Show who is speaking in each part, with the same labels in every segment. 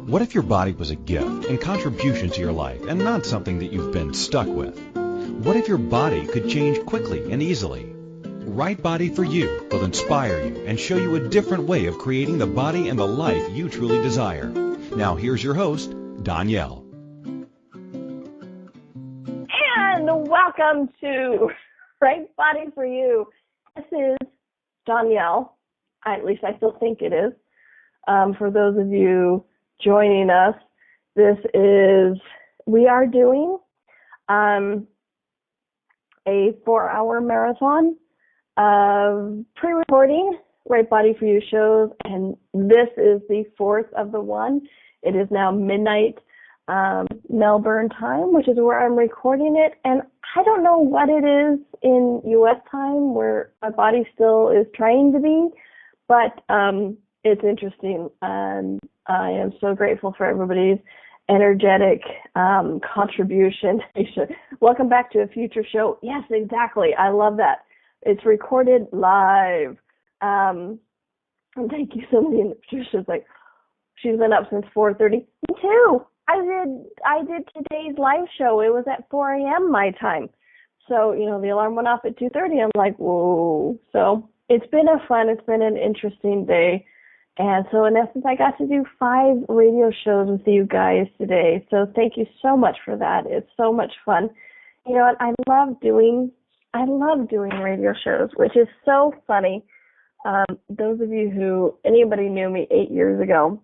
Speaker 1: What if your body was a gift and contribution to your life and not something that you've been stuck with? What if your body could change quickly and easily? Right Body for You will inspire you and show you a different way of creating the body and the life you truly desire. Now here's your host, Donnielle.
Speaker 2: And welcome to Right Body for You. This is Donnielle. At least I still think it is. For those of you joining us, we are doing a 4-hour marathon of pre-recording Right Body for You shows, and this is the fourth of the one. It is now midnight Melbourne time, which is where I'm recording it, and I don't know what it is in U.S. time where my body still is trying to be, but it's interesting, and I am so grateful for everybody's energetic contribution. Welcome back to a future show. Yes, exactly. I love that. It's recorded live. And thank you so many. Patricia's like, she's been up since 4:30. Me too. I did today's live show. It was at 4 a.m. my time. So, the alarm went off at 2:30. I'm like, whoa. So it's been an interesting day. And so in essence, I got to do 5 radio shows with you guys today. So thank you so much for that. It's so much fun. You know what? I love doing radio shows, which is so funny. Those of you anybody knew me 8 years ago,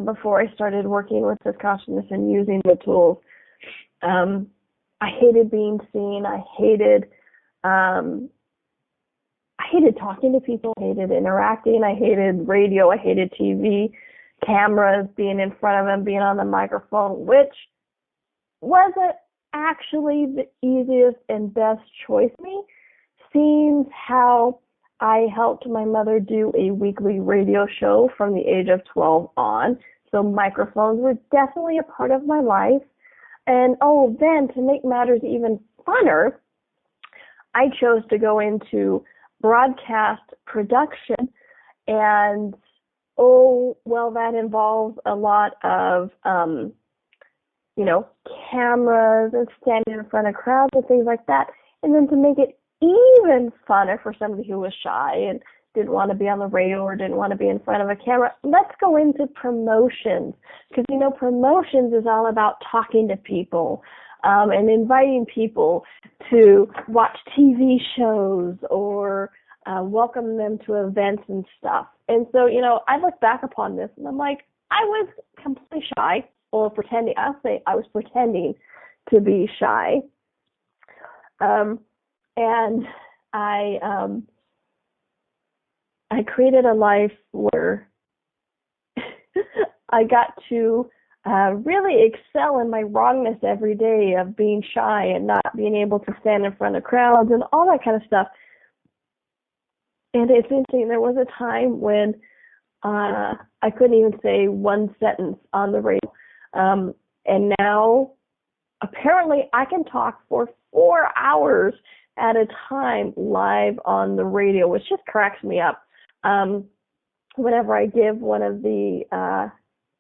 Speaker 2: before I started working with this consciousness and using the tools, I hated being seen. I hated talking to people, I hated interacting, I hated radio, I hated TV, cameras, being in front of them, being on the microphone, which wasn't actually the easiest and best choice for me, seeing how I helped my mother do a weekly radio show from the age of 12 on. So microphones were definitely a part of my life. And then to make matters even funner, I chose to go into broadcast production, and that involves a lot of cameras and standing in front of crowds and things like that. And then to make it even funner for somebody who was shy and didn't want to be on the radio or didn't want to be in front of a camera, let's go into promotions, because promotions is all about talking to people and inviting people to watch TV shows or welcome them to events and stuff. And so, I look back upon this and I'm like, I was completely shy, or pretending. I'll say I was pretending to be shy. And I created a life where I got to really excel in my wrongness every day of being shy and not being able to stand in front of crowds and all that kind of stuff. And it's interesting, there was a time when I couldn't even say one sentence on the radio. And now, apparently, I can talk for 4 hours at a time live on the radio, which just cracks me up. Whenever I give one of the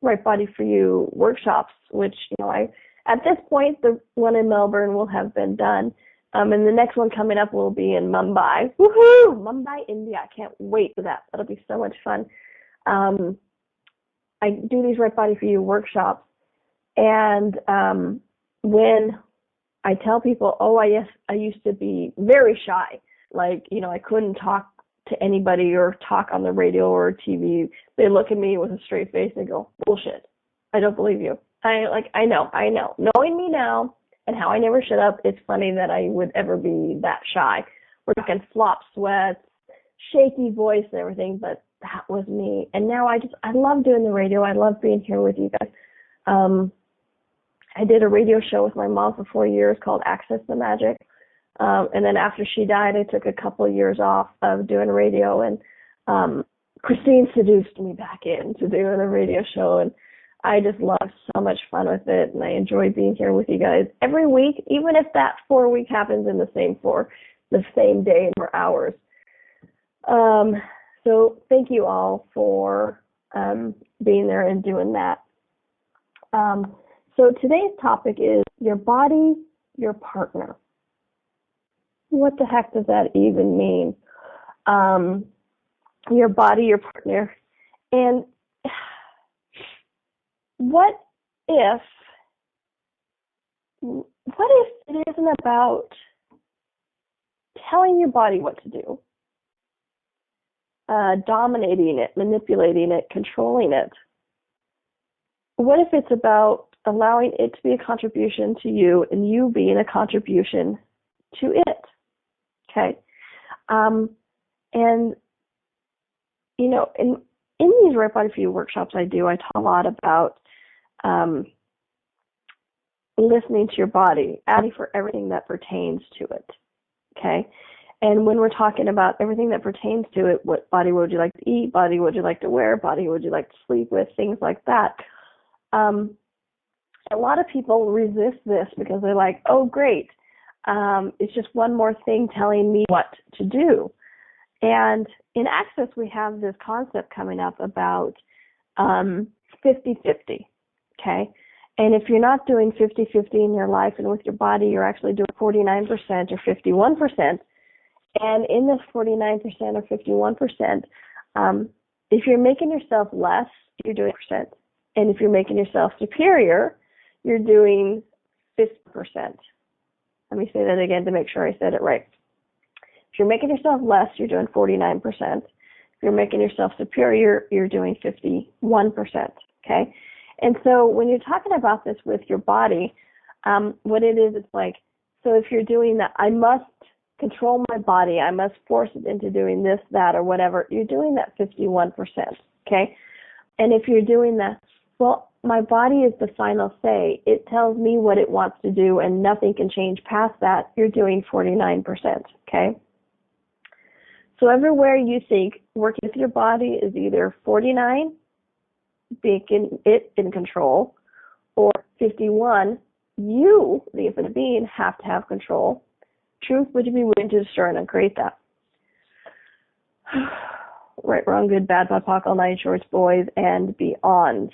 Speaker 2: Right Body for You workshops, which, at this point, the one in Melbourne will have been done. And the next one coming up will be in Mumbai. Woohoo! Mumbai, India. I can't wait for that. That'll be so much fun. I do these Right Body for You workshops. And when I tell people, I used to be very shy. Like, I couldn't talk to anybody or talk on the radio or TV. They look at me with a straight face and go, bullshit. I don't believe you. I know. Knowing me now and how I never shut up, it's funny that I would ever be that shy. We're talking flop sweats, shaky voice and everything, but that was me. And now I love doing the radio. I love being here with you guys. I did a radio show with my mom for 4 years called Access the Magic. And then after she died, I took a couple of years off of doing radio, and Christine seduced me back into doing a radio show, and I just love so much fun with it, and I enjoy being here with you guys every week, even if that 4 week happens in the same day and 4 hours. So thank you all for being there and doing that. So today's topic is your body, your partner. What the heck does that even mean? Your body, your partner. And what if it isn't about telling your body what to do, dominating it, manipulating it, controlling it? What if it's about allowing it to be a contribution to you and you being a contribution to it? Okay. And, you know, in these Right Body for You workshops I talk a lot about listening to your body, asking for everything that pertains to it. Okay. And when we're talking about everything that pertains to it, what body would you like to eat, body would you like to wear, body would you like to sleep with, things like that. A lot of people resist this because they're like, oh, great. It's just one more thing telling me what to do. And in Access, we have this concept coming up about 50-50, okay? And if you're not doing 50-50 in your life and with your body, you're actually doing 49% or 51%. And in this 49% or 51%, if you're making yourself less, you're doing percent. And if you're making yourself superior, you're doing 50%. Let me say that again to make sure I said it right. If you're making yourself less, you're doing 49%. If you're making yourself superior, you're doing 51%, okay? And so when you're talking about this with your body, what it is, it's like, so if you're doing that, I must control my body, I must force it into doing this, that, or whatever, you're doing that 51%, okay? And if you're doing that, well, my body is the final say. It tells me what it wants to do, and nothing can change past that. You're doing 49%, okay? So everywhere you think working with your body is either 49, making it in control, or 51, you, the infinite being, have to have control. Truth, would you be willing to destroy and uncreate that? Right, wrong, good, bad, BOD, all nine shorts, boys, and beyond.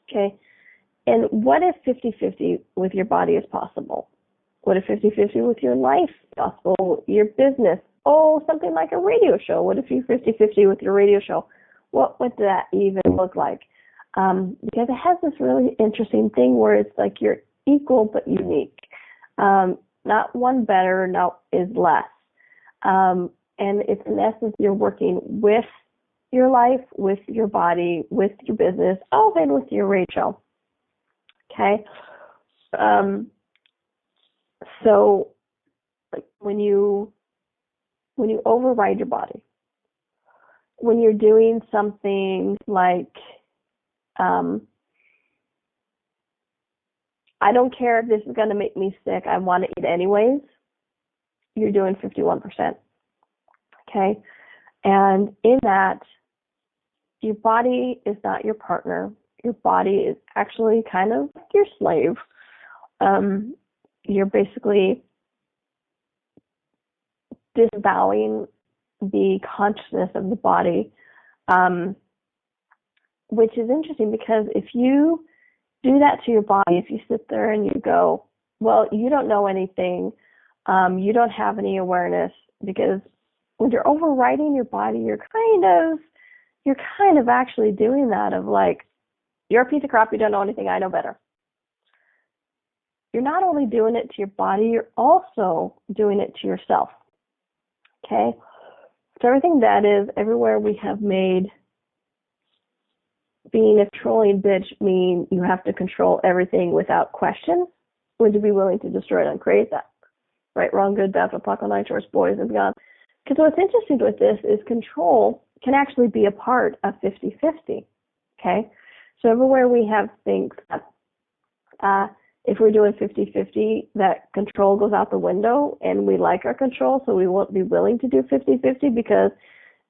Speaker 2: Okay? And what if 50-50 with your body is possible? What if 50-50 with your life is possible? Your business? Oh, something like a radio show. What if you're 50-50 with your radio show? What would that even look like? Because it has this really interesting thing where it's like you're equal but unique. Not one better, no is less. And it's in essence you're working with your life, with your body, with your business, oh, and with your radio. Okay? So like when you override your body, when you're doing something like, I don't care if this is going to make me sick, I want to eat anyways, you're doing 51%. Okay? And in that, your body is not your partner. Your body is actually kind of your slave. You're basically disavowing the consciousness of the body, which is interesting because if you do that to your body, if you sit there and you go, well, you don't know anything, you don't have any awareness, because when you're overriding your body, you're kind of actually doing that of like, you're a piece of crap, you don't know anything, I know better. You're not only doing it to your body, you're also doing it to yourself. Okay? So everything that is, everywhere we have made being a controlling bitch mean you have to control everything without question, would you be willing to destroy it and create that? Right, wrong, good, bad, fuck, all nine shorts, boys, and beyond. Because what's interesting with this is control can actually be a part of 50-50. Okay? So everywhere we have things that, if we're doing 50-50, that control goes out the window, and we like our control, so we won't be willing to do 50-50 because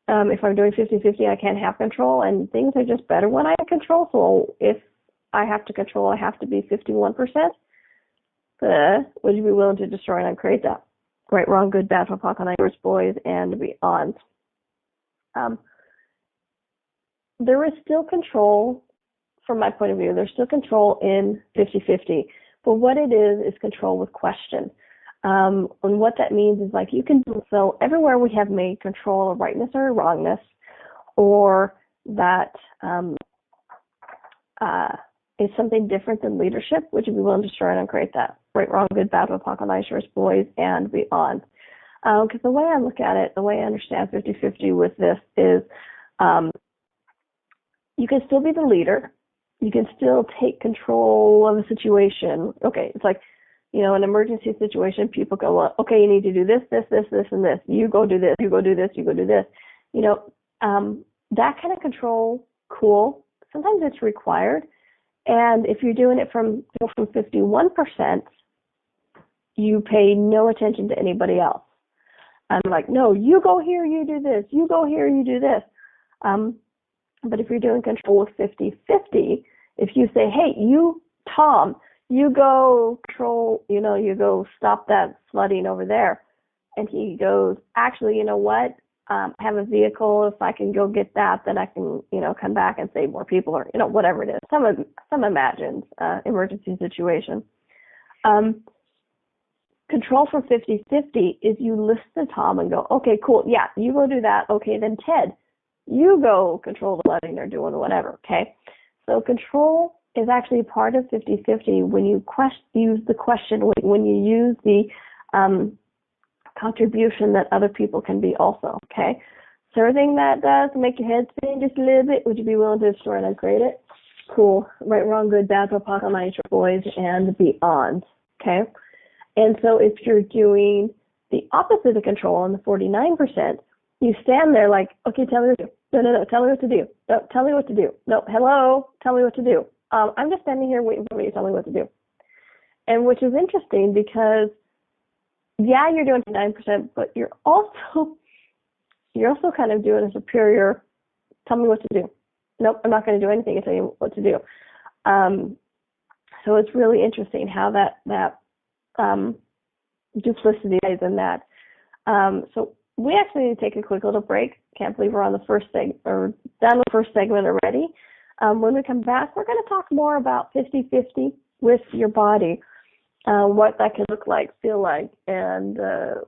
Speaker 2: if I'm doing 50-50, I can't have control, and things are just better when I have control. So if I have to control, I have to be 51%. Would you be willing to destroy and uncreate that? Right, wrong, good, bad, fuck, all nine, boys, and beyond. there is still control from my point of view. There's still control in 50-50. But what it is control with question. And what that means is like you can, so everywhere we have made control of rightness or wrongness, or that is something different than leadership, would you be willing to destroy and uncreate that? Right, wrong, good, bad, apocalypse, boys, and beyond. Because the way I look at it, the way I understand 50-50 with this is you can still be the leader. You can still take control of a situation. Okay, it's like, you know, an emergency situation, people go, well, okay, you need to do this, this, this, this, and this. You go do this, you go do this, you go do this. You know, that kind of control, cool. Sometimes it's required. And if you're doing it from 51%, you pay no attention to anybody else. I'm like, no, you go here, you do this. You go here, you do this. But if you're doing control with 50-50, if you say, hey, you, Tom, you go control, you know, you go stop that flooding over there. And he goes, actually, you know what? I have a vehicle. If I can go get that, then I can, you know, come back and save more people, or, you know, whatever it is. Some imagined emergency situation. Control from 50-50 is you listen to Tom and go, okay, cool. Yeah, you go do that. Okay, then Ted, you go control the flooding or doing whatever. Okay. So control is actually part of 50-50 when you use the question, when you use the contribution that other people can be also, okay? So everything that does make your head spin just a little bit, would you be willing to destroy and uncreate it? Cool. Right, wrong, good, bad, apocalypse, boys, and beyond, okay? And so if you're doing the opposite of control on the 49%, you stand there like, okay, tell me what to do. No, tell me what to do. No, tell me what to do. No, hello, tell me what to do. I'm just standing here waiting for you to tell me what to do. And which is interesting because, yeah, you're doing 9%, but you're also kind of doing a superior, tell me what to do. Nope, I'm not going to do anything and tell you what to do. So it's really interesting how that duplicity is in that. So we actually need to take a quick little break. Can't believe we're on the first segment, or done the first segment already. When we come back, we're going to talk more about 50-50 with your body, what that can look like, feel like, and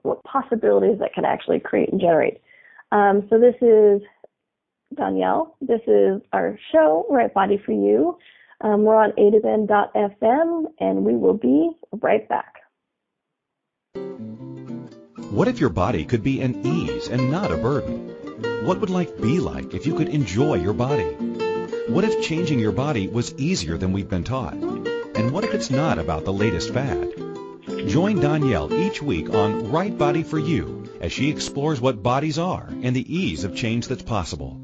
Speaker 2: what possibilities that can actually create and generate. So this is Donnielle. This is our show, Right Body for You. We're on a2zen.fm, and we will be right back.
Speaker 1: What if your body could be an ease and not a burden? What would life be like if you could enjoy your body? What if changing your body was easier than we've been taught? And what if it's not about the latest fad? Join Donnielle each week on Right Body for You as she explores what bodies are and the ease of change that's possible.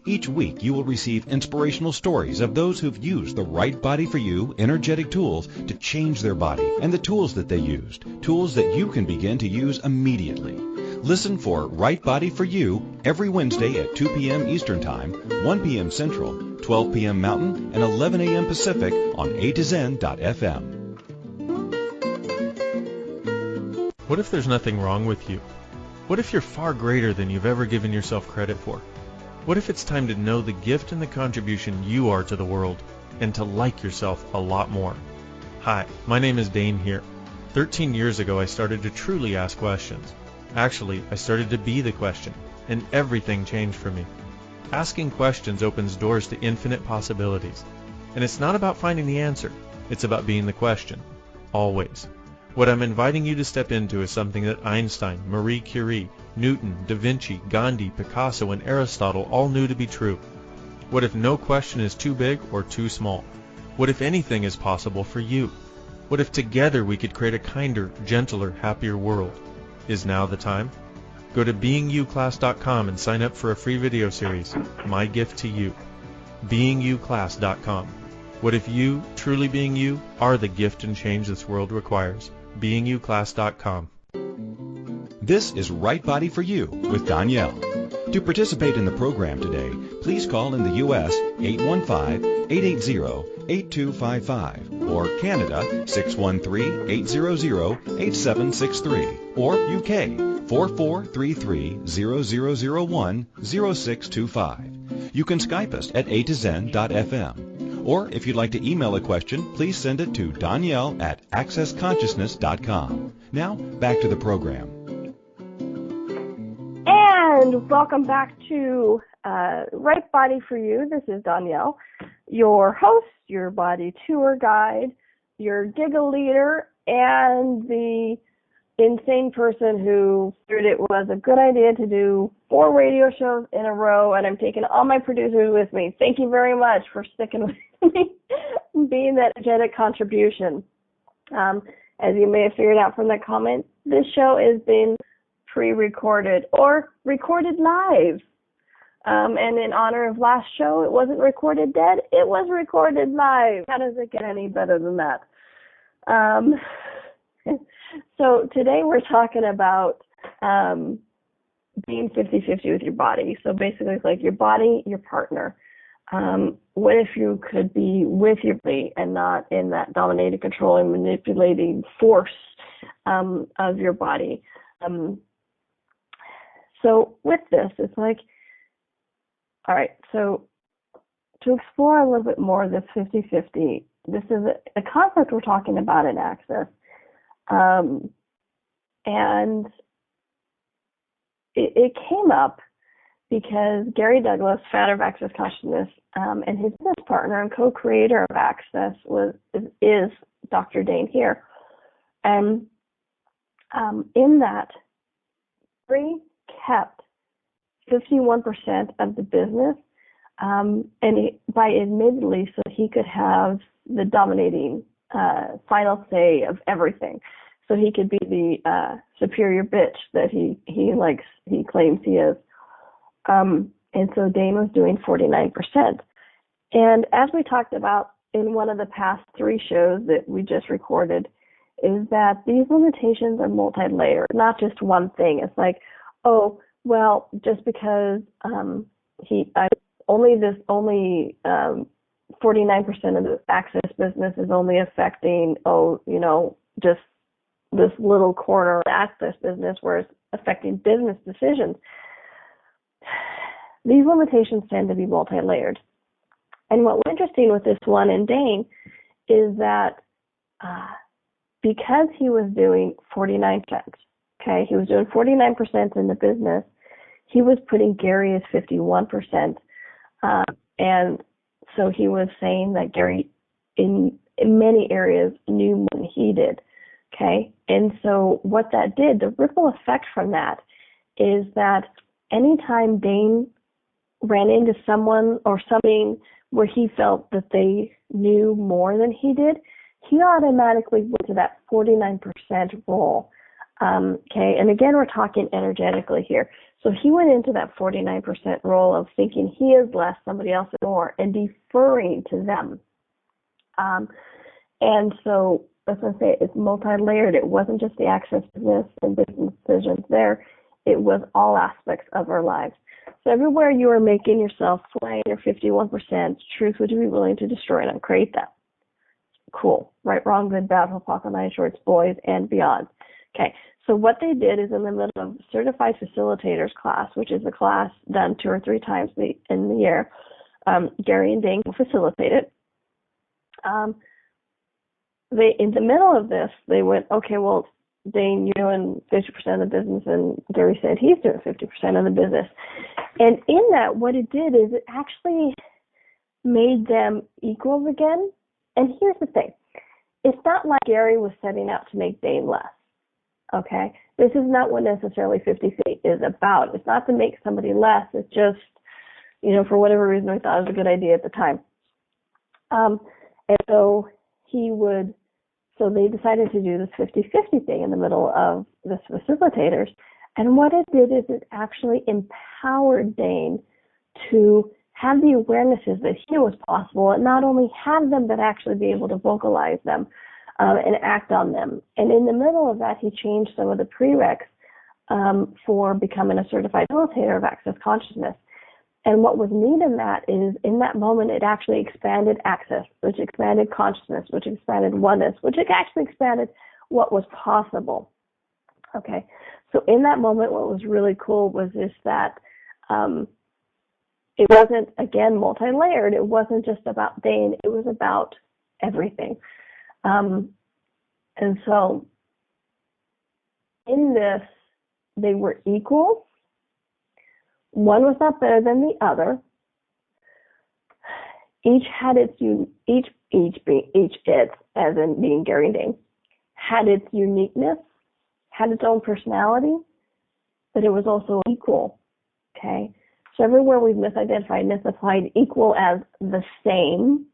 Speaker 1: Each week you will receive inspirational stories of those who've used the Right Body for You energetic tools to change their body, and the tools that they used, tools that you can begin to use immediately. Listen for Right Body for You every Wednesday at 2 p.m. Eastern Time, 1 p.m. Central, 12 p.m. Mountain, and 11 a.m. Pacific on a2zen.fm.
Speaker 3: What if there's nothing wrong with you? What if you're far greater than you've ever given yourself credit for? What if it's time to know the gift and the contribution you are to the world, and to like yourself a lot more? Hi, my name is Dane here. 13 years ago I started to truly ask questions. Actually, I started to be the question, and everything changed for me. Asking questions opens doors to infinite possibilities. And it's not about finding the answer, it's about being the question. Always. What I'm inviting you to step into is something that Einstein, Marie Curie, Newton, Da Vinci, Gandhi, Picasso, and Aristotle all knew to be true. What if no question is too big or too small? What if anything is possible for you? What if together we could create a kinder, gentler, happier world? Is now the time? Go to beingyouclass.com and sign up for a free video series, My Gift to You. beingyouclass.com. What if you, truly being you, are the gift and change this world requires? beingyouclass.com.
Speaker 1: This is Right Body for You with Donnielle. To participate in the program today, please call in the U.S. 815-880-8255 or Canada 613-800-8763 or UK 4433-0001-0625. You can Skype us at a2zen.fm. Or if you'd like to email a question, please send it to Donnielle at accessconsciousness.com. Now, back to the program.
Speaker 2: And welcome back to Right Body for You. This is Donnielle, your host, your body tour guide, your giggle leader, and the insane person who figured it was a good idea to do 4 radio shows in a row, and I'm taking all my producers with me. Thank you very much for sticking with me, being that energetic contribution. As you may have figured out from the comment, this show is being pre-recorded or recorded live. And in honor of last show, it wasn't recorded dead, it was recorded live. How does it get any better than that? So today we're talking about being 50-50 with your body. So basically it's like your body, your partner. What if you could be with your body and not in that dominating, controlling, manipulating force of your body? So with this, it's like, all right, so to explore a little bit more of this 50-50, this is a concept we're talking about in Access. And it came up because Gary Douglas, founder of Access Consciousness, and his business partner and co-creator of Access is Dr. Dane here. And in that, Gary kept 51% of the business, and by admittedly, so he could have the dominating final say of everything. So he could be the superior bitch that he claims he is. And so Dane was doing 49%. And as we talked about in one of the past 3 shows that we just recorded, is that these limitations are multi-layered, not just one thing. It's like, oh, well, just because only 49% of the Access business is only affecting, just this little corner of the Access business where it's affecting business decisions. These limitations tend to be multi-layered. And what was interesting with this one in Dane is that because he was doing 49%, okay, he was doing 49% in the business, he was putting Gary as 51%. And so he was saying that Gary, in many areas, knew more than he did. Okay, and so what that did, the ripple effect from that, is that anytime Dane ran into someone or something where he felt that they knew more than he did, he automatically went to that 49% role. Okay, and again, we're talking energetically here. So he went into that 49% role of thinking he is less, somebody else is more, and deferring to them. And so, as I say, it's multi-layered. It wasn't just the Access business and business decisions there. It was all aspects of our lives. So everywhere you are making yourself flying your 51%, truth, would you be willing to destroy and uncreate that? Cool. Right, wrong, good, bad, Hopaka, 9 shorts, boys, and beyond. Okay, so what they did is in the middle of Certified Facilitators class, which is a class done 2 or 3 times in the year, Gary and Dane will facilitate it. In the middle of this, they went, okay, well, Dane, you're doing 50% of the business, and Gary said he's doing 50% of the business. And in that, what it did is it actually made them equals again. And here's the thing. It's not like Gary was setting out to make Dane less, okay? This is not what necessarily 50-50 is about. It's not to make somebody less. It's just, for whatever reason, we thought it was a good idea at the time. And so so they decided to do this 50-50 thing in the middle of the facilitators. And what it did is it actually empowered Dane to have the awarenesses that he was possible, and not only have them, but actually be able to vocalize them and act on them. And in the middle of that, he changed some of the prereqs for becoming a certified facilitator of Access Consciousness. And what was neat in that is, in that moment, it actually expanded access, which expanded consciousness, which expanded oneness, which actually expanded what was possible. Okay, so in that moment, what was really cool was that It wasn't, again, multi-layered. It wasn't just about Dane. It was about everything. And so in this, they were equal. One was not better than the other. Each had its it, as in being Gary and Dane, had its uniqueness, had its own personality, but it was also equal. Okay? So everywhere we've misapplied equal as the same,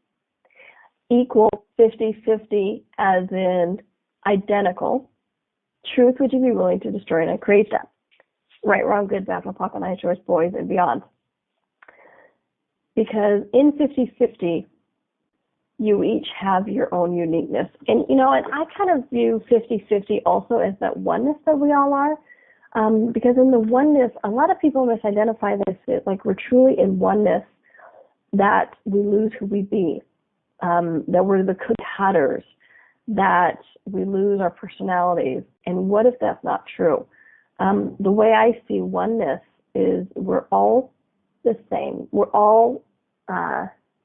Speaker 2: equal 50-50 as in identical. Truth, would you be willing to destroy and create that? Right, wrong, good, bad, apocalypse, choice, boys, and beyond. Because in 50-50, you each have your own uniqueness. And, and I kind of view 50-50 also as that oneness that we all are. Because in the oneness, a lot of people misidentify this, like we're truly in oneness, that we lose who we be, that we're the cookie cutters, that we lose our personalities. And what if that's not true? The way I see oneness is we're all the same. We're all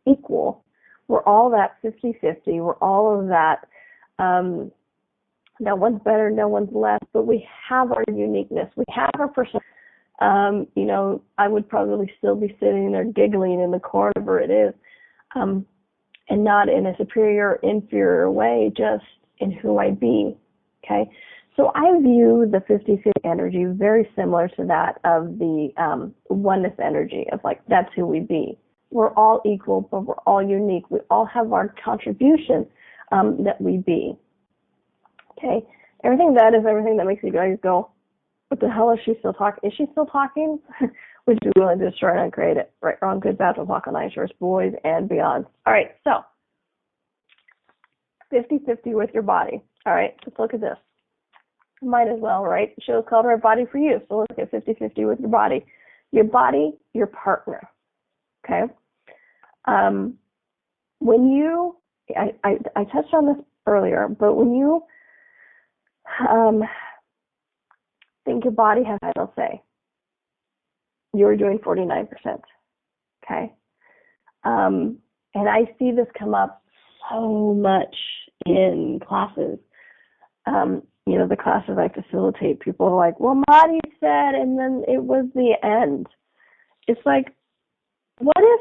Speaker 2: equal. We're all that 50-50. We're all of that. No one's better, no one's less, but we have our uniqueness. We have our person. I would probably still be sitting there giggling in the corner where it is, and not in a superior or inferior way, just in who I be. Okay? So I view the 50-50 energy very similar to that of the oneness energy of like, that's who we be. We're all equal, but we're all unique. We all have our contribution that we be. Okay? Everything that makes you guys go, what the hell is she still talking? Is she still talking? Would you be willing to destroy it and create it? Right, wrong, good, bad, apocalypse, boys, and beyond. All right, so 50-50 with your body. All right, let's look at this. Might as well, right? The show's called Right Body for You. So let's get 50-50 with your body. Your body, your partner. Okay? When you, I touched on this earlier, but when you think your body has final say, you're doing 49%. Okay? And I see this come up so much in classes. The classes I facilitate, people are like, well, Marty said, and then it was the end. It's like, what if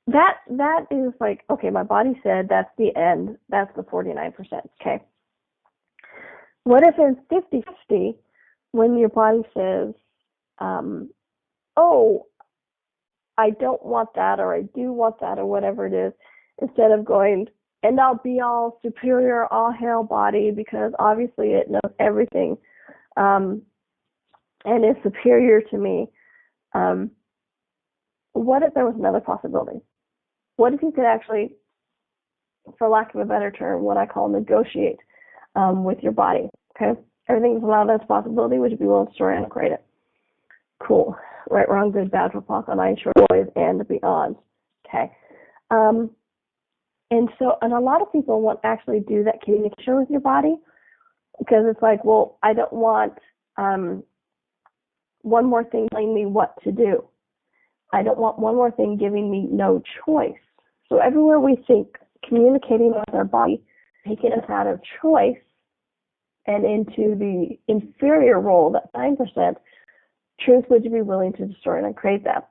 Speaker 2: that is like, okay, my body said that's the end, that's the 49%, okay? What if it's 50-50 when your body says, oh, I don't want that, or I do want that, or whatever it is, instead of going, and I'll be all superior, all hail body, because obviously it knows everything, and is superior to me. What if there was another possibility? What if you could actually, for lack of a better term, what I call negotiate with your body? Okay, everything's allowed as a possibility. Would you be willing to destroy and create it? Cool. Right, wrong, good, bad, for Paul, online, short, boys, and beyond. Okay. And a lot of people won't actually do that communication with your body, because it's like, well, I don't want one more thing telling me what to do. I don't want one more thing giving me no choice. So everywhere we think communicating with our body, taking us out of choice and into the inferior role, that 9%, truth, would you be willing to destroy and create that?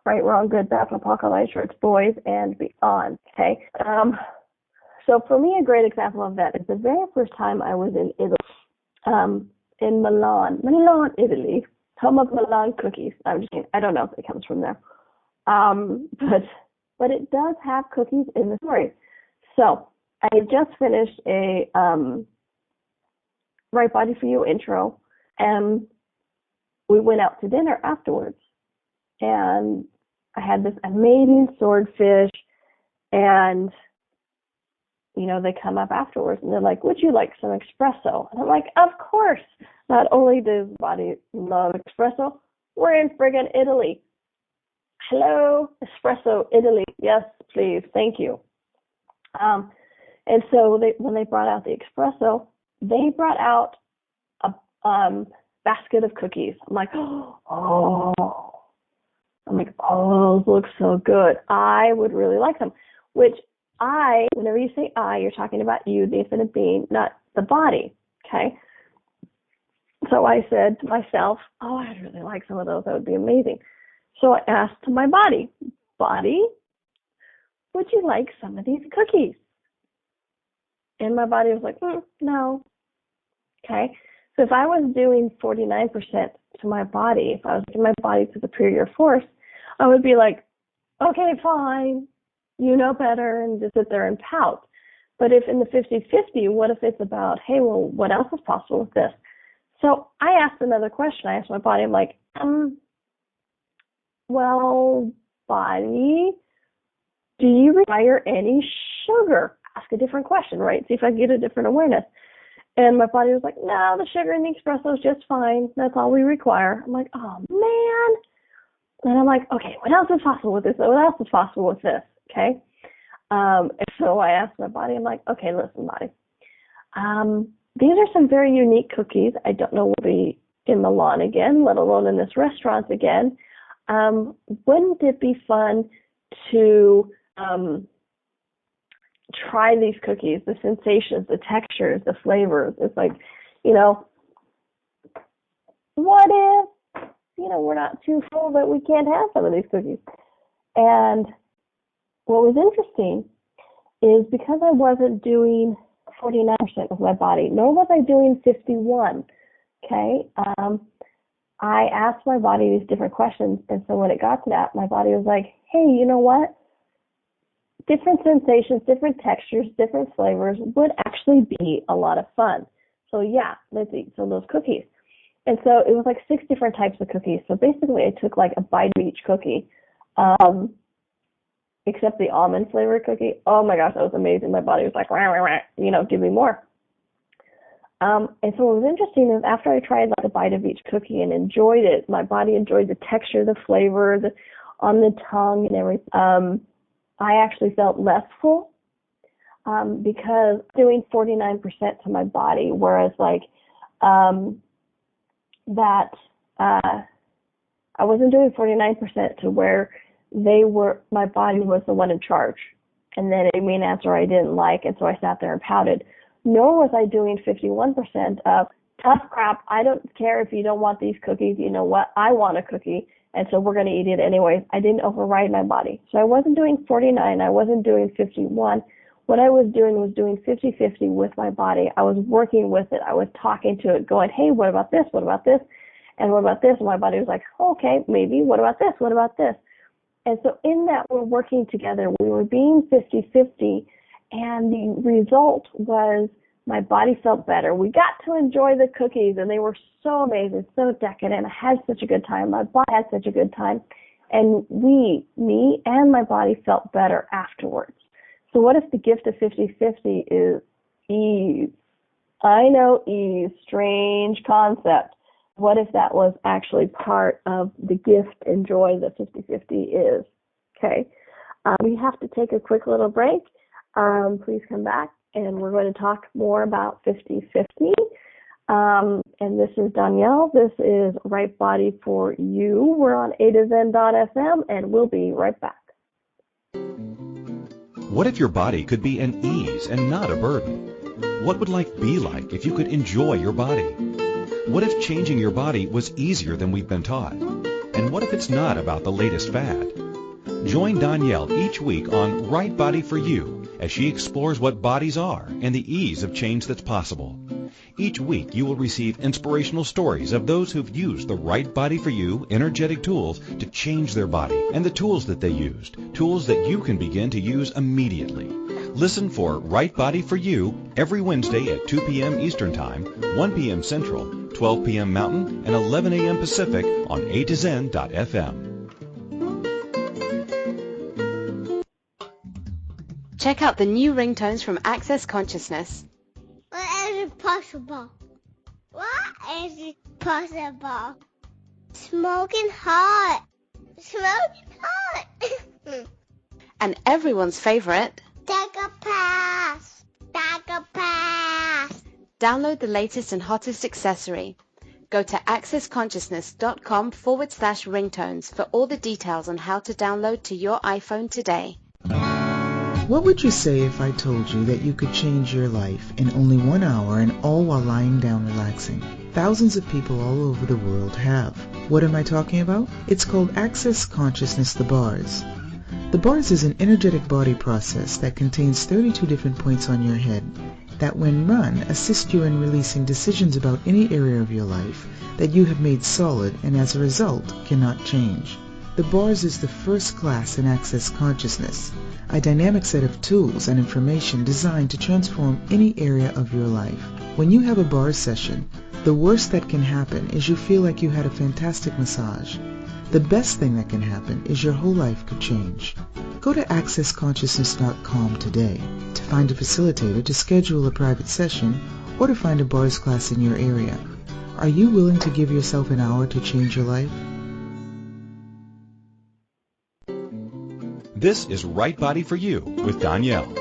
Speaker 2: Right, wrong, good, bad, apocalypse, shorts, boys, and beyond. Okay. So for me, a great example of that is the very first time I was in Italy, in Milan, Italy, home of Milan cookies. I'm just kidding. I don't know if it comes from there, but it does have cookies in the story. So I had just finished a Right Body for You intro, and we went out to dinner afterwards. And I had this amazing swordfish, and, they come up afterwards, and they're like, would you like some espresso? And I'm like, of course. Not only does body love espresso, we're in friggin' Italy. Hello, espresso, Italy. Yes, please. Thank you. And so when they brought out the espresso, they brought out a basket of cookies. I'm like, oh. I'm like, oh, those look so good. I would really like them. Which whenever you say I, you're talking about you, the infinite being, not the body, okay? So I said to myself, oh, I'd really like some of those. That would be amazing. So I asked my body, would you like some of these cookies? And my body was like, no. Okay. So if I was doing 49% to my body, if I was giving my body to the superior force, I would be like, okay, fine, you know better, and just sit there and pout. But if in the 50-50, what if it's about, hey, well, what else is possible with this? So I asked another question. I asked my body, I'm like, well, body, do you require any sugar? Ask a different question, right? See if I get a different awareness. And my body was like, no, the sugar in the espresso is just fine. That's all we require. I'm like, oh, man. And I'm like, okay, what else is possible with this? What else is possible with this? Okay. And so I asked my body, I'm like, okay, listen, body. These are some very unique cookies. I don't know we'll be in Milan again, let alone in this restaurant again. Wouldn't it be fun to try these cookies, the sensations, the textures, the flavors? It's like, what if, we're not too full that we can't have some of these cookies? And what was interesting is because I wasn't doing 49% with my body, nor was I doing 51, okay? I asked my body these different questions, and so when it got to that, my body was like, hey, you know what? Different sensations, different textures, different flavors would actually be a lot of fun. So yeah, let's eat some of those cookies. And so it was like 6 different types of cookies. So basically I took like a bite of each cookie, except the almond flavored cookie. Oh my gosh, that was amazing. My body was like, rah, rah, rah, give me more. And so what was interesting is after I tried like a bite of each cookie and enjoyed it, my body enjoyed the texture, the flavor, on the tongue and everything. I actually felt less full because doing 49% to my body, whereas like I wasn't doing 49% to where my body was the one in charge. And then it gave me an answer I didn't like, and so I sat there and pouted. Nor was I doing 51% of tough crap. I don't care if you don't want these cookies. You know what? I want a cookie, and so we're going to eat it anyways. I didn't override my body. So I wasn't doing 49. I wasn't doing 51. What I was doing 50-50 with my body. I was working with it. I was talking to it, going, hey, what about this? What about this? And what about this? And my body was like, okay, maybe. What about this? What about this? And so in that, we're working together. We were being 50-50. And the result was my body felt better. We got to enjoy the cookies, and they were so amazing, so decadent. I had such a good time. My body had such a good time. And me and my body felt better afterwards. So what if the gift of 50-50 is ease? I know ease, strange concept. What if that was actually part of the gift and joy that 50-50 is? Okay. We have to take a quick little break. Please come back, and we're going to talk more about 50-50. And this is Donnielle. This is Right Body for You. We're on A2Zen.fm, and we'll be right back.
Speaker 1: What if your body could be an ease and not a burden? What would life be like if you could enjoy your body? What if changing your body was easier than we've been taught? And what if it's not about the latest fad? Join Donnielle each week on Right Body for You as she explores what bodies are and the ease of change that's possible. Each week you will receive inspirational stories of those who've used the Right Body for You energetic tools to change their body and the tools that they used, tools that you can begin to use immediately. Listen for Right Body for You every Wednesday at 2 p.m. Eastern Time, 1 p.m. Central, 12 p.m. Mountain, and 11 a.m. Pacific on A2Zen.fm.
Speaker 4: Check out the new ringtones from Access Consciousness.
Speaker 5: What is possible? What is possible? Smoking hot. Smoking hot.
Speaker 4: And everyone's favorite,
Speaker 5: Take a pass. Take a pass.
Speaker 4: download the latest and hottest accessory. Go to accessconsciousness.com/ringtones for all the details on how to download to your iPhone today.
Speaker 6: What would you say if I told you that you could change your life in only 1 hour and all while lying down relaxing? Thousands of people all over the world have. What am I talking about? It's called Access Consciousness, the bars. The bars is an energetic body process that contains 32 different points on your head that when run assist you in releasing decisions about any area of your life that you have made solid and as a result cannot change. The bars is the first class in Access Consciousness, a dynamic set of tools and information designed to transform any area of your life. When you have a bars session, the worst that can happen is you feel like you had a fantastic massage. The best thing that can happen is your whole life could change. Go to accessconsciousness.com today to find a facilitator to schedule a private session or to find a bars class in your area. Are you willing to give yourself an hour to change your life?
Speaker 1: This is Right Body for You with Donnielle.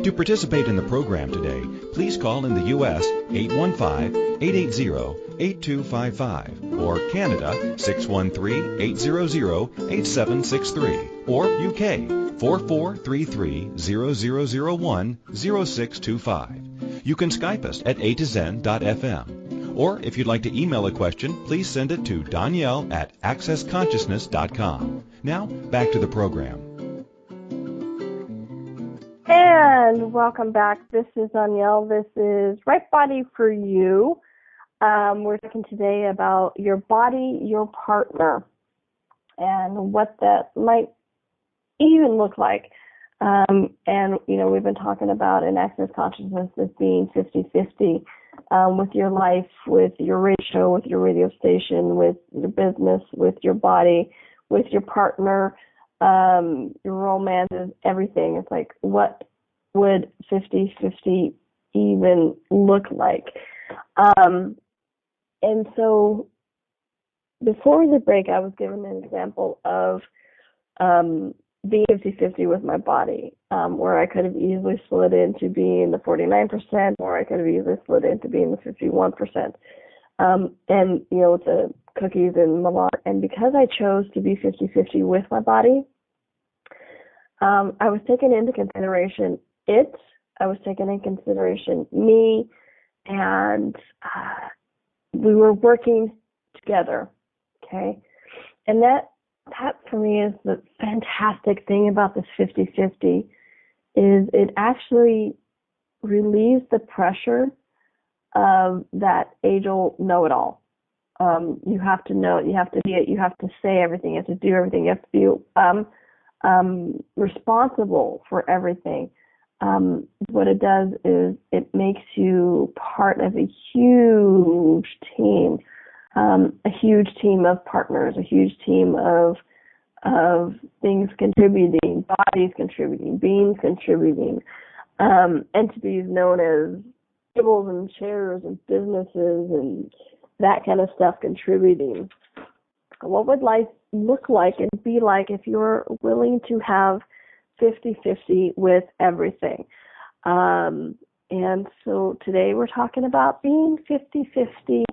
Speaker 1: To participate in the program today, please call in the U.S. 815-880-8255 or Canada 613-800-8763 or UK 4433-0001-0625. You can Skype us at a2zen.fm. Or if you'd like to email a question, please send it to Donnielle at accessconsciousness.com. Now, back to the program.
Speaker 2: And welcome back. This is Donnielle. This is Right Body for You. We're talking today about your body, your partner, and what that might even look like. We've been talking about in Access Consciousness as being 50-50 with your life, with your radio show, with your radio station, with your business, with your body, with your partner, your romance, everything. It's like, what would 50-50 even look like? And so before the break, I was given an example of being 50-50 with my body, where I could have easily slid into being the 49%, or I could have easily slid into being the 51%. With the cookies and Milan. And because I chose to be 50-50 with my body, I was taking into consideration I was taking into consideration me, and we were working together, okay? And that for me is the fantastic thing about this 50-50 is it actually relieves the pressure of that age-old know-it-all. You have to know it, you have to be it, you have to say everything, you have to do everything, you have to be responsible for everything. What it does is it makes you part of a huge team of partners, a huge team of things contributing, bodies contributing, beings contributing, entities known as tables and chairs and businesses and that kind of stuff contributing. What would life look like and be like if you're willing to have 50-50 with everything? And so today we're talking about being 50-50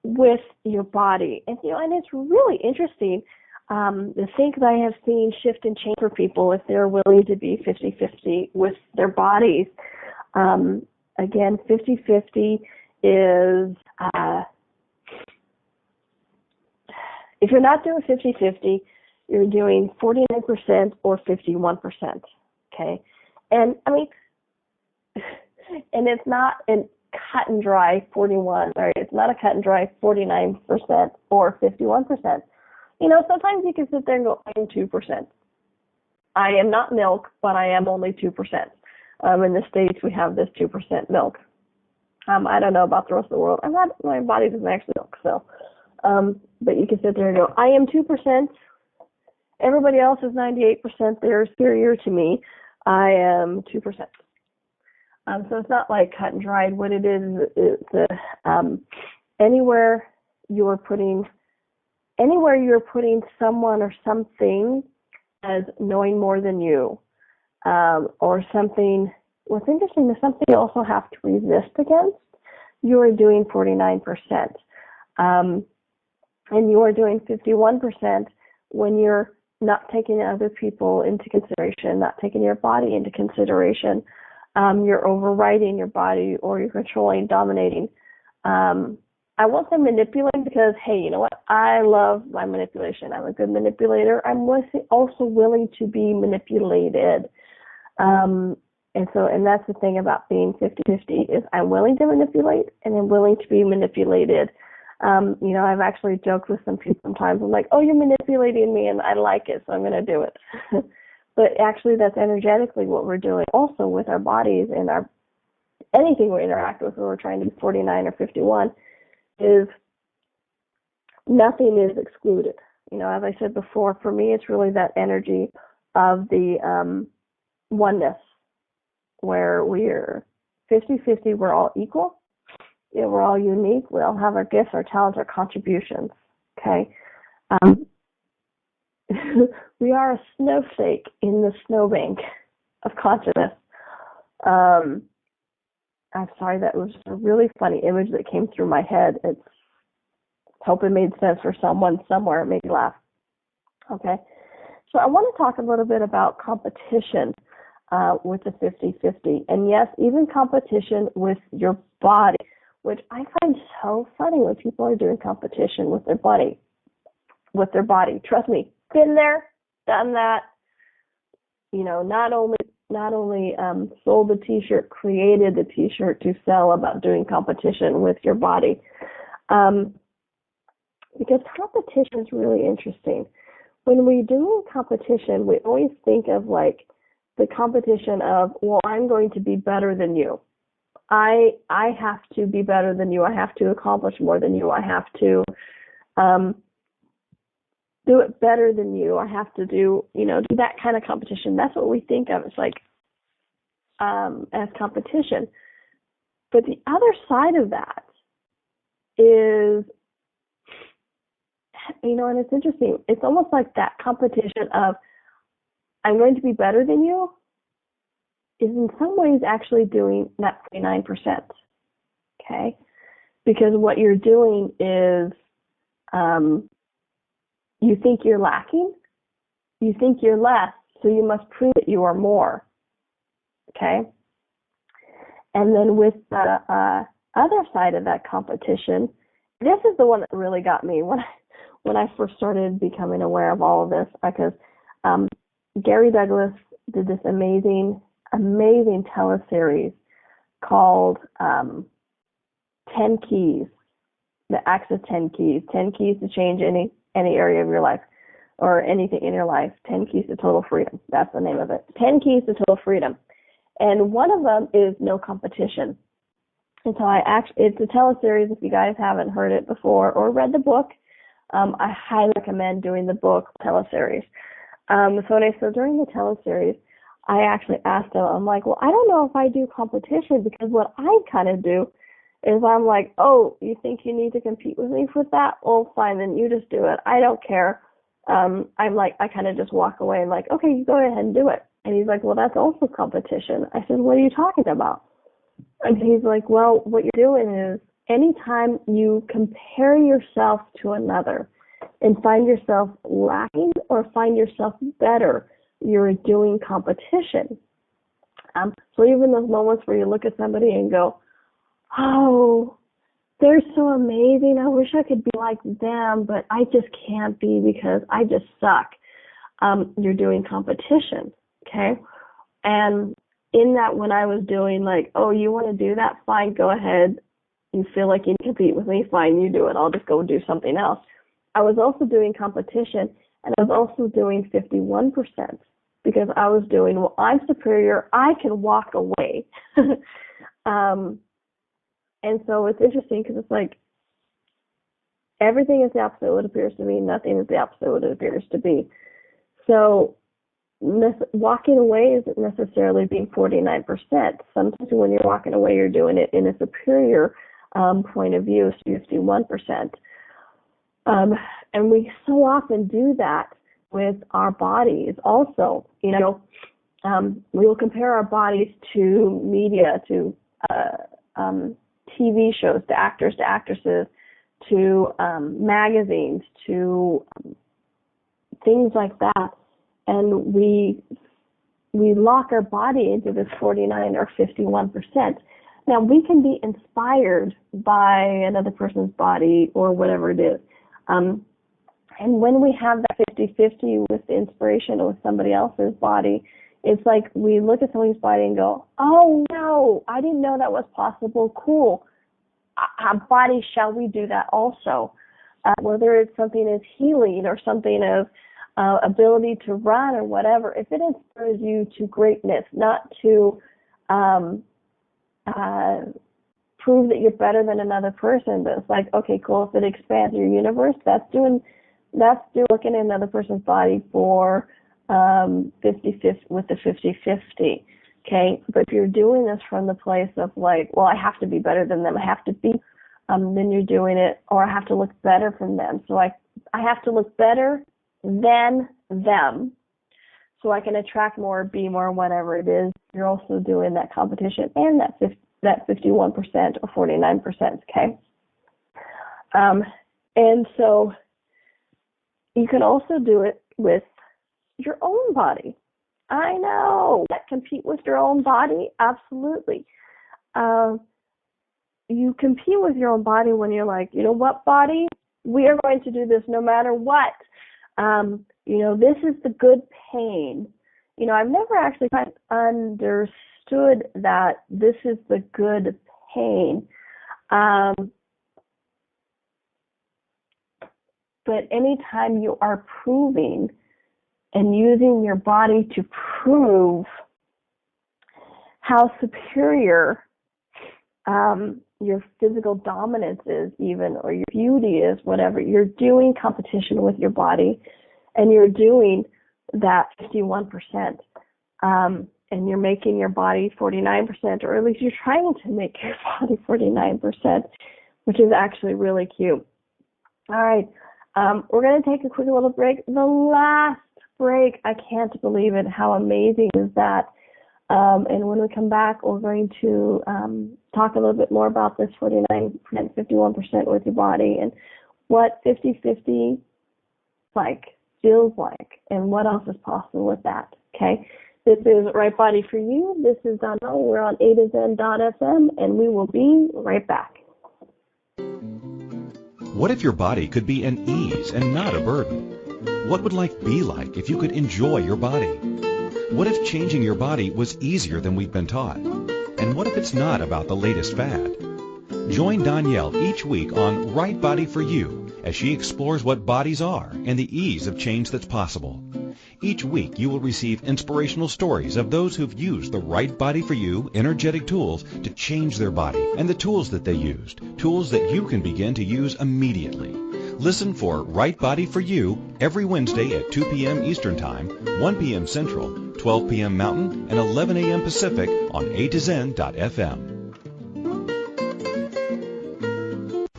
Speaker 2: with your body. And it's really interesting, the things I have seen shift and change for people if they're willing to be 50-50 with their bodies. Again, 50-50 is, if you're not doing 50-50, you're doing 49% or 51%, okay? And and it's not a cut and dry 41, sorry, it's not a cut and dry 49% or 51%. Sometimes you can sit there and go, I am 2%. I am not milk, but I am only 2%. In the States, we have this 2% milk. I don't know about the rest of the world. My body doesn't actually milk, so. But you can sit there and go, I am 2%. Everybody else is 98%. They're superior to me. I am 2%. So it's not like cut and dried. What it is anywhere you're putting someone or something as knowing more than you, or something. What's interesting is something you also have to resist against. You are doing 49%. And you are doing 51% when you're not taking other people into consideration, not taking your body into consideration. You're overriding your body, or you're controlling, dominating. I won't say manipulating because, hey, you know what? I love my manipulation. I'm a good manipulator. I'm also willing to be manipulated. And that's the thing about being 50-50 is I'm willing to manipulate and I'm willing to be manipulated. I've actually joked with some people sometimes. I'm like, oh, you're manipulating me and I like it, so I'm going to do it. But actually that's energetically what we're doing also with our bodies and anything we interact with when we're trying to be 49 or 51 is nothing is excluded. As I said before, for me it's really that energy of the oneness where we're 50-50, we're all equal. We're all unique. We all have our gifts, our talents, our contributions. Okay. We are a snowflake in the snowbank of consciousness. I'm sorry, that was a really funny image that came through my head. Hope it made sense for someone somewhere. It made me laugh. Okay. So I want to talk a little bit about competition with the 50-50. And yes, even competition with your body, which I find so funny when people are doing competition with their body. Trust me, been there, done that. Not only sold the T-shirt, created the T-shirt to sell about doing competition with your body. Because competition is really interesting. When we do competition, we always think of like the competition of, well, I'm going to be better than you. I have to be better than you. I have to accomplish more than you. I have to do it better than you. I have to do that kind of competition. That's what we think of. It's like as competition. But the other side of that is, and it's interesting. It's almost like that competition of I'm going to be better than you is in some ways actually doing that 49%. Okay? Because what you're doing is you think you're lacking, you think you're less, so you must prove that you are more. Okay? And then with the other side of that competition, this is the one that really got me when I first started becoming aware of all of this, because Gary Douglas did this amazing teleseries called 10 Keys, the Access 10 Keys, 10 Keys to change any area of your life or anything in your life, 10 Keys to Total Freedom. That's the name of it. 10 Keys to Total Freedom. And one of them is no competition. And so it's a teleseries. If you guys haven't heard it before or read the book, I highly recommend doing the book teleseries. So during the teleseries, I actually asked him, I'm like, well, I don't know if I do competition, because what I kind of do is I'm like, oh, you think you need to compete with me for that? Well, fine, then you just do it. I don't care. I'm like, I kind of just walk away and like, okay, you go ahead and do it. And he's like, well, that's also competition. I said, what are you talking about? And he's like, well, what you're doing is anytime you compare yourself to another and find yourself lacking or find yourself better, you're doing competition. So even those moments where you look at somebody and go, oh, they're so amazing, I wish I could be like them, but I just can't be because I just suck. You're doing competition, okay? And in that, when I was doing like, oh, you want to do that? Fine, go ahead. You feel like you compete with me? Fine, you do it. I'll just go do something else. I was also doing competition, and I was also doing 51%, because I was doing, well, I'm superior, I can walk away. And so it's interesting because it's like everything is the opposite of what appears to be, nothing is the opposite of what it appears to be. So walking away isn't necessarily being 49%. Sometimes when you're walking away, you're doing it in a superior point of view, 51%. And we so often do that with our bodies also. We will compare our bodies to media, to TV shows, to actors, to actresses, to magazines, to things like that, and we lock our body into this 49 or 51%. Now, we can be inspired by another person's body or whatever it is. And when we have that 50-50 with the inspiration with somebody else's body, it's like we look at somebody's body and go, oh, no, I didn't know that was possible. Cool. Body, shall we do that also? Whether it's something as healing or something of ability to run or whatever, if it inspires you to greatness, not to prove that you're better than another person, but it's like, okay, cool, if it expands your universe, that's looking at another person's body for 50-50 with the 50-50. Okay, but if you're doing this from the place of like, well, I have to be better than them, I have to be, then you're doing it, or I have to look better from them. So I have to look better than them so I can attract more, be more, whatever it is. You're also doing that competition and that 51% or 49%, okay? And so you can also do it with your own body. I know. Compete with your own body? Absolutely. You compete with your own body when you're like, you know what, body? We are going to do this no matter what. This is the good pain. I've never actually kind of understood that this is the good pain. But anytime you are proving and using your body to prove how superior your physical dominance is even, or your beauty is, whatever, you're doing competition with your body, and you're doing that 51%, and you're making your body 49%, or at least you're trying to make your body 49%, which is actually really cute. All right, we're going to take a quick little break. The last break, I can't believe it. How amazing is that? And when we come back, we're going to talk a little bit more about this 49%, 51% with your body, and what 50-50 feels like, and what else is possible with that. Okay, this is Right Body for You. This is Donnielle. We're on A2Zen.fm, and we will be right back.
Speaker 1: What if your body could be an ease and not a burden? What would life be like if you could enjoy your body? What if changing your body was easier than we've been taught? And what if it's not about the latest fad? Join Donnielle each week on Right Body for You as she explores what bodies are and the ease of change that's possible. Each week you will receive inspirational stories of those who've used the Right Body for You energetic tools to change their body, and the tools that they used, tools that you can begin to use immediately. Listen for Right Body for You every Wednesday at 2 p.m. Eastern Time, 1 p.m. Central, 12 p.m. Mountain, and 11 a.m. Pacific on A2Zen.fm.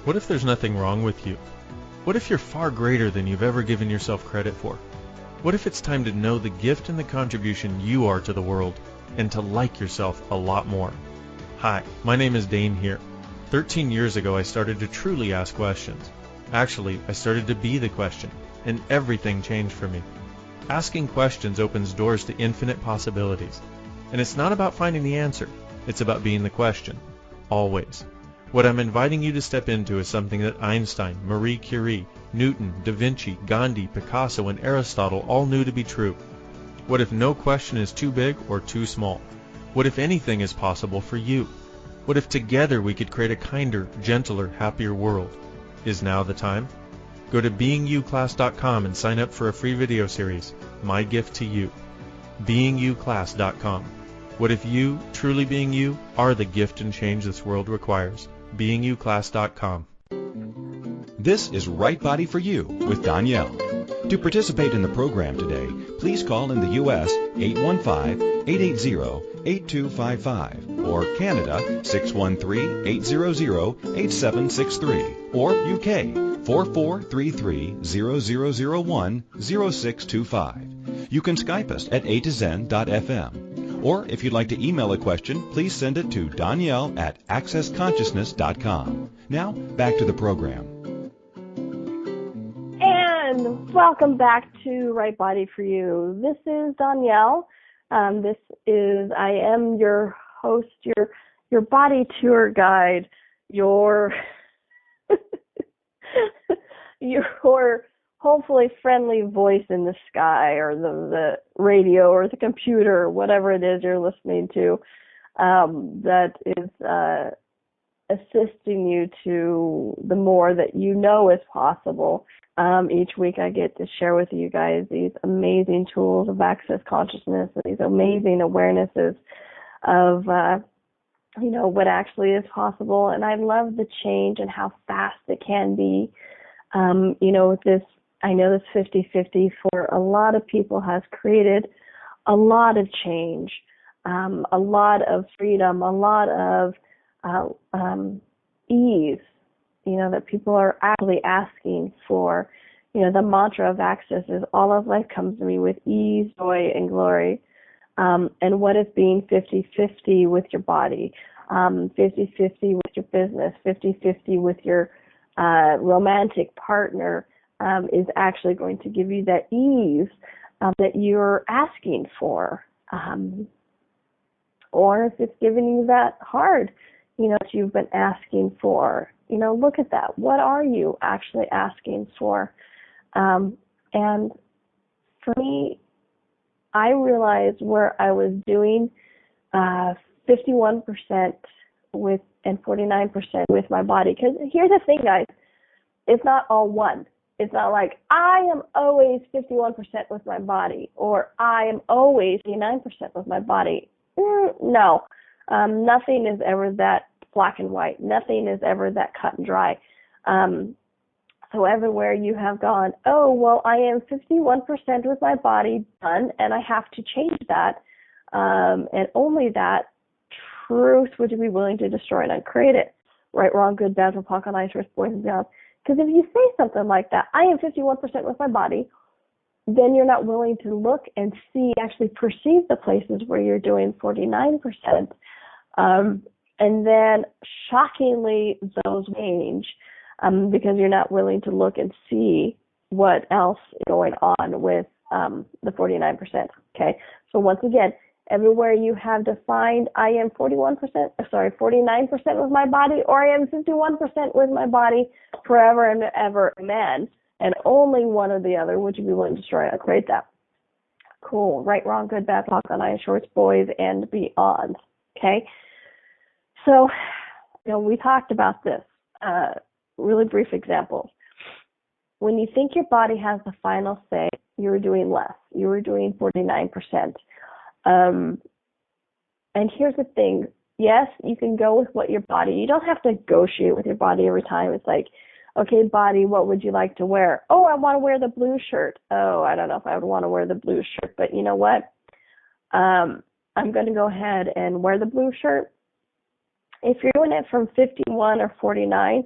Speaker 3: What if there's nothing wrong with you? What if you're far greater than you've ever given yourself credit for? What if it's time to know the gift and the contribution you are to the world, and to like yourself a lot more? Hi, my name is Dane here. 13 years ago I started to truly ask questions. Actually, I started to be the question, and everything changed for me. Asking questions opens doors to infinite possibilities. And it's not about finding the answer, it's about being the question. Always. What I'm inviting you to step into is something that Einstein, Marie Curie, Newton, Da Vinci, Gandhi, Picasso, and Aristotle all knew to be true. What if no question is too big or too small? What if anything is possible for you? What if together we could create a kinder, gentler, happier world? Is now the time? Go to beingyouclass.com and sign up for a free video series, My Gift to You. beingyouclass.com. What if you, truly being you, are the gift and change this world requires? beingyouclass.com.
Speaker 1: This is Right Body for You with Donnielle. To participate in the program today, please call in the U.S. 815-880-8255 or Canada 613-800-8763 or UK 4433-0001-0625. You can Skype us at A2Zen.fm. Or if you'd like to email a question, please send it to Donnielle at accessconsciousness.com. Now, back to the program.
Speaker 2: Welcome back to Right Body for You. This is Donnielle. I am your host, your body tour guide, your hopefully friendly voice in the sky, or the radio or the computer, or whatever it is you're listening to, that is assisting you to the more that you know is possible. Each week I get to share with you guys these amazing tools of access consciousness, and these amazing awarenesses of what actually is possible. And I love the change and how fast it can be. This, I know this 50-50 for a lot of people has created a lot of change, a lot of freedom, a lot of ease, that people are actually asking for. The mantra of access is all of life comes to me with ease, joy, and glory. And what is being 50-50 with your body, 50-50 with your business, 50-50 with your romantic partner, is actually going to give you that ease that you're asking for. Or if it's giving you that hard, that you've been asking for, look at that. What are you actually asking for? And for me, I realized where I was doing 51% with and 49% with my body. Because here's the thing, guys. It's not all one. It's not like I am always 51% with my body, or I am always 49% with my body. No. Nothing is ever that black and white. Nothing is ever that cut and dry. So everywhere you have gone, oh, well, I am 51% with my body done, and I have to change that. And only that truth would you be willing to destroy and uncreate it. Right, wrong, good, bad, Rapakan, ice, risk, boys, and beyond. Because if you say something like that, I am 51% with my body, then you're not willing to look and see, actually perceive the places where you're doing 49%. And then shockingly, those change because you're not willing to look and see what else is going on with the 49%. Okay, so once again, everywhere you have defined I am 49% with my body, or I am 51% with my body forever and ever, amen. And only one or the other would you be willing to destroy and create that. Cool. Right, wrong, good, bad, talk on ice, shorts, boys, and beyond. Okay. So, we talked about this. Really brief examples. When you think your body has the final say, you're doing less. You were doing 49%. And here's the thing. Yes, you can go with what your body, you don't have to negotiate with your body every time. It's like, okay, body, what would you like to wear? Oh, I want to wear the blue shirt. Oh, I don't know if I would want to wear the blue shirt, but you know what? I'm going to go ahead and wear the blue shirt. If you're doing it from 51 or 49,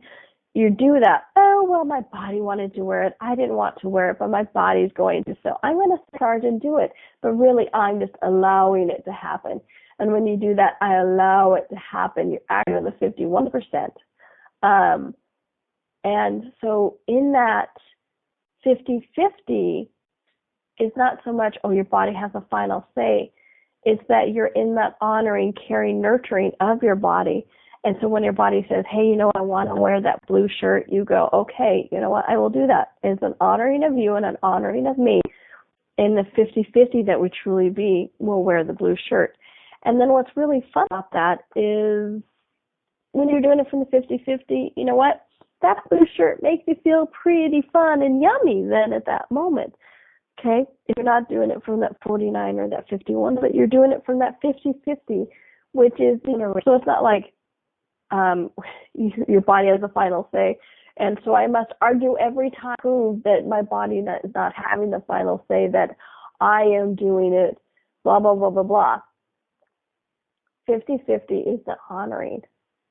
Speaker 2: you do that. Oh, well, my body wanted to wear it. I didn't want to wear it, but my body's going to. So I'm going to charge and do it. But really, I'm just allowing it to happen. And when you do that, I allow it to happen. You're acting on the 51%. And so in that 50-50 is not so much, oh, your body has a final say. It's that you're in that honoring, caring, nurturing of your body. And so when your body says, hey, I want to wear that blue shirt, you go, okay, you know what, I will do that. It's an honoring of you and an honoring of me. In the 50-50 that we truly be, we'll wear the blue shirt. And then what's really fun about that is when you're doing it from the 50-50, you know what, that blue shirt makes you feel pretty fun and yummy then at that moment. Okay, if you're not doing it from that 49 or that 51, but you're doing it from that 50-50, which is, so it's not like your body has a final say, and so I must argue every time to prove that my body is not having the final say, that I am doing it, blah, blah, blah, blah, blah. 50-50 is the honoring,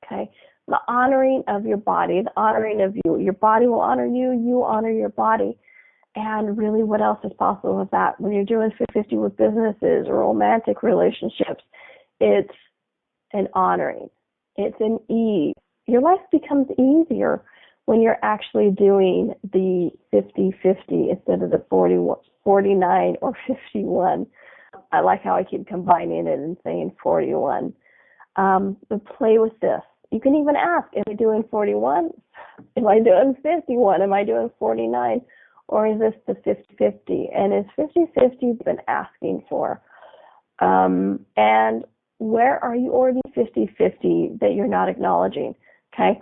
Speaker 2: okay? The honoring of your body, the honoring of you. Your body will honor you, you honor your body. And really, what else is possible with that? When you're doing 50-50 with businesses or romantic relationships, it's an honoring. It's an ease. Your life becomes easier when you're actually doing the 50-50 instead of the 49 or 51. I like how I keep combining it and saying 41. But play with this. You can even ask, am I doing 41? Am I doing 51? Am I doing 49? Or is this the 50-50? And is 50-50 been asking for? And where are you already 50-50 that you're not acknowledging? Okay?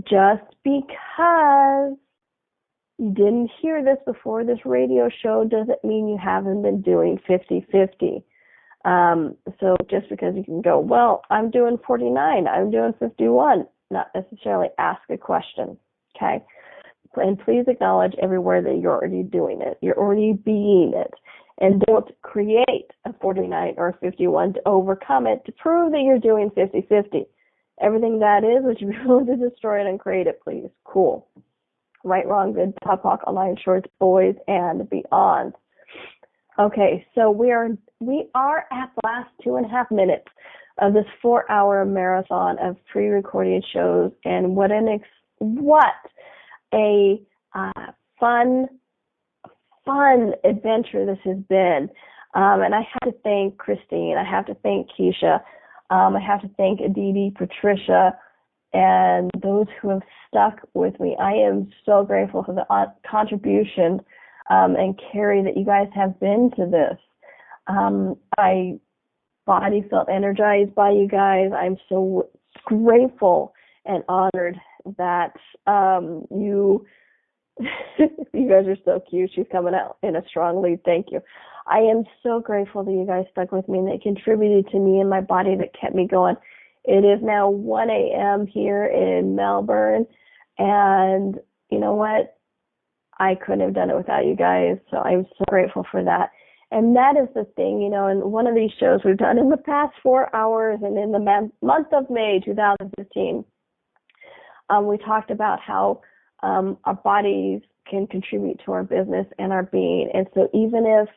Speaker 2: Just because you didn't hear this before this radio show doesn't mean you haven't been doing 50-50. So just because you can go, well, I'm doing 49, I'm doing 51, not necessarily ask a question, okay? And please acknowledge everywhere that you're already doing it. You're already being it. And don't create a 49 or a 51 to overcome it to prove that you're doing 50-50. Everything that is, would you be willing to destroy it and create it, please? Cool. Right, wrong, good, top, hawk, online, shorts, boys, and beyond. Okay, so we are at the last 2.5 minutes of this 4-hour marathon of pre-recorded shows, and what a fun adventure this has been. And I have to thank Christine. I have to thank Keisha. I have to thank Aditi, Patricia, and those who have stuck with me. I am so grateful for the contribution and carry that you guys have been to this. My body felt energized by you guys. I'm so grateful and honored that you guys are so cute. She's coming out in a strong lead. Thank you. I am so grateful that you guys stuck with me and that contributed to me and my body, that kept me going. It is now 1 a.m. here in Melbourne, and you know what? I couldn't have done it without you guys, so I'm so grateful for that. And that is the thing, in one of these shows we've done in the past 4 hours and in the month of May 2015, we talked about how our bodies can contribute to our business and our being. And so even if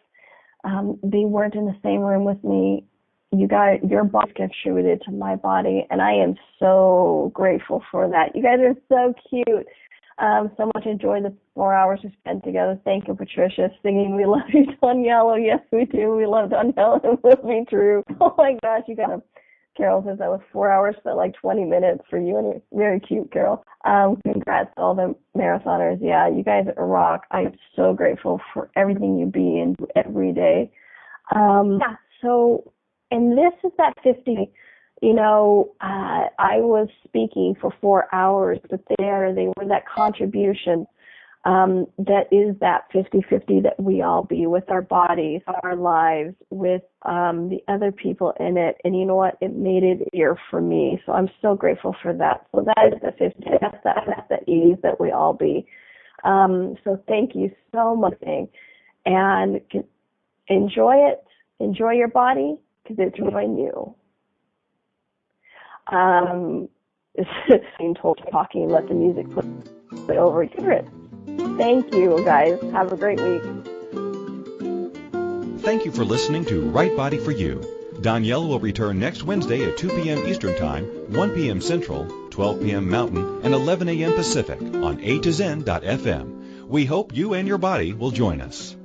Speaker 2: they weren't in the same room with me, your body contributed to my body, and I am so grateful for that. You guys are so cute. So much enjoyed the 4 hours we spent together. Thank you, Patricia, singing "We Love You, Donnielle." Oh, yes, we do. We love Donnielle. It would be true. Oh, my gosh, you got to. Carol says that was 4 hours, but like 20 minutes for you, and it's very cute, Carol. Congrats to all the marathoners. Yeah, you guys rock. I'm so grateful for everything you be and do every day. And this is that 50. I was speaking for 4 hours, but they were that contribution that is that 50-50 that we all be with our bodies, our lives, with the other people in it. And you know what? It made it easier for me. So I'm so grateful for that. So that is the 50. That's the ease that we all be. So thank you so much. And enjoy it. Enjoy your body, because it's really new. Being told to talking, let the music play over. Hear it. Thank you, guys. Have a great week.
Speaker 1: Thank you for listening to Right Body for You. Donnielle will return next Wednesday at 2 p.m. Eastern Time, 1 p.m. Central, 12 p.m. Mountain, and 11 a.m. Pacific on A to Zen.fm. We hope you and your body will join us.